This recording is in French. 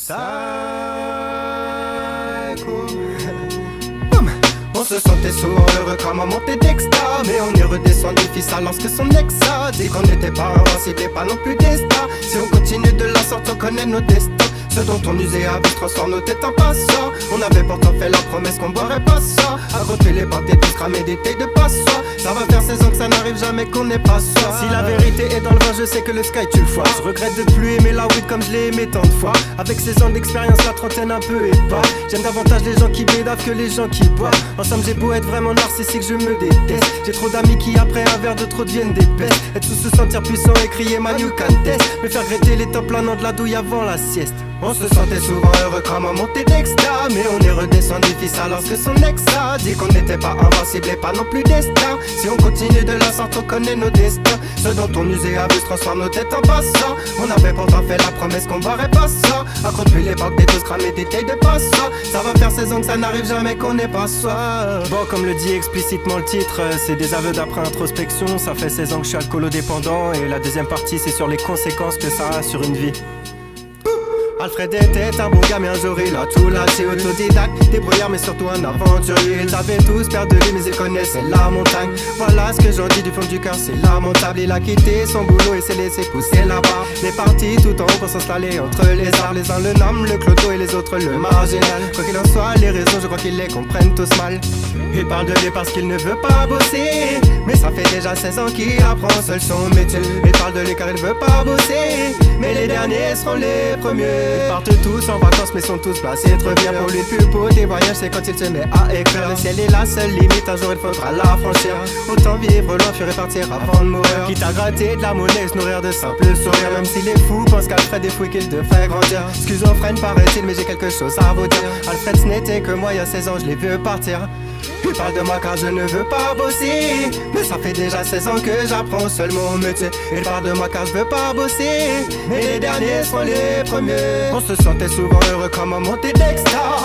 Psycho. Boum. On se sentait souvent heureux comme en montée d'extra, mais on est redescendu fissa lorsque son ex a dit qu'on n'était pas invincible et pas non plus des stars. Si on continue de la sorte, on connaît nos destins. Ce dont on usait à vite transforme nos têtes en passants. On avait pourtant fait la promesse qu'on boirait pas ça. À côté les portes et tous cramer des tailles de passoire. Ça va faire 16 ans que ça n'arrive jamais qu'on n'est pas soi. Si la vérité est dans le vin, je sais que le sky tu le vois. Je regrette de plus aimer la weed comme je l'ai aimé tant de fois. Avec 16 ans d'expérience, la trentaine un peu épars. J'aime davantage les gens qui bédavent que les gens qui boivent. Ensemble j'ai beau être vraiment narcissique, je me déteste. J'ai trop d'amis qui après un verre de trop deviennent des pestes. Et tous se sentir puissant et crier my you can test. Me faire regretter les temps planant de la douille avant la sieste. On se sentait souvent heureux comme en montée d'extra, mais on est redescendu fissa lorsque son ex a dit qu'on n'était pas invincible et pas non plus des stars. Si on continue de la sorte, on connaît nos destins. Ce dont on usait à se transforme nos têtes en passant. On avait pourtant fait la promesse qu'on boirait pas ça. Accroche plus les banques des tous cramer des tailles de passant. Ça va faire 16 ans que ça n'arrive jamais qu'on n'est pas soi. Bon, comme le dit explicitement le titre, c'est des aveux d'après introspection. Ça fait 16 ans que je suis alcoolodépendant, et la deuxième partie c'est sur les conséquences que ça a sur une vie. Alfred était un bon gars mais un jour il a tout lâché. Autodidacte, débrouillard mais surtout un aventurier. Ils avaient tous perdu mais ils connaissaient la montagne. Voilà ce que j'en dis du fond du cœur, c'est lamentable. Il a quitté son boulot et s'est laissé pousser là-bas. Il est parti tout en haut pour s'installer entre les arbres. Les uns le nomment le clodo et les autres le marginal. Quoi qu'il en soit, les raisons je crois qu'ils les comprennent tous mal. Il parle de lui parce qu'il ne veut pas bosser, mais ça fait déjà 16 ans qu'il apprend seul son métier. Il parle de lui car il veut pas bosser, mais les derniers seront les premiers. Ils partent tous en vacances mais sont tous placés trop bien. Pour lui le plus beau des voyages c'est quand il se met à écrire. Le ciel est la seule limite, un jour il faudra la franchir. Autant vivre loin, fuir et partir avant de mourir. Quitte à gratter de la monnaie, se nourrir de simples sourires. Même si les fous pensent qu'Alfred est fou et qu'il devrait grandir. Schizophrène paraît-il mais j'ai quelque chose à vous dire. Alfred ce n'était que moi il y a 16 ans, je l'ai vu partir. Il parle de moi car je ne veux pas bosser, mais ça fait déjà 16 ans que j'apprends seul mon métier. Il parle de moi car je veux pas bosser, mais les derniers sont les premiers. On se sentait souvent heureux comme en montée d'extra,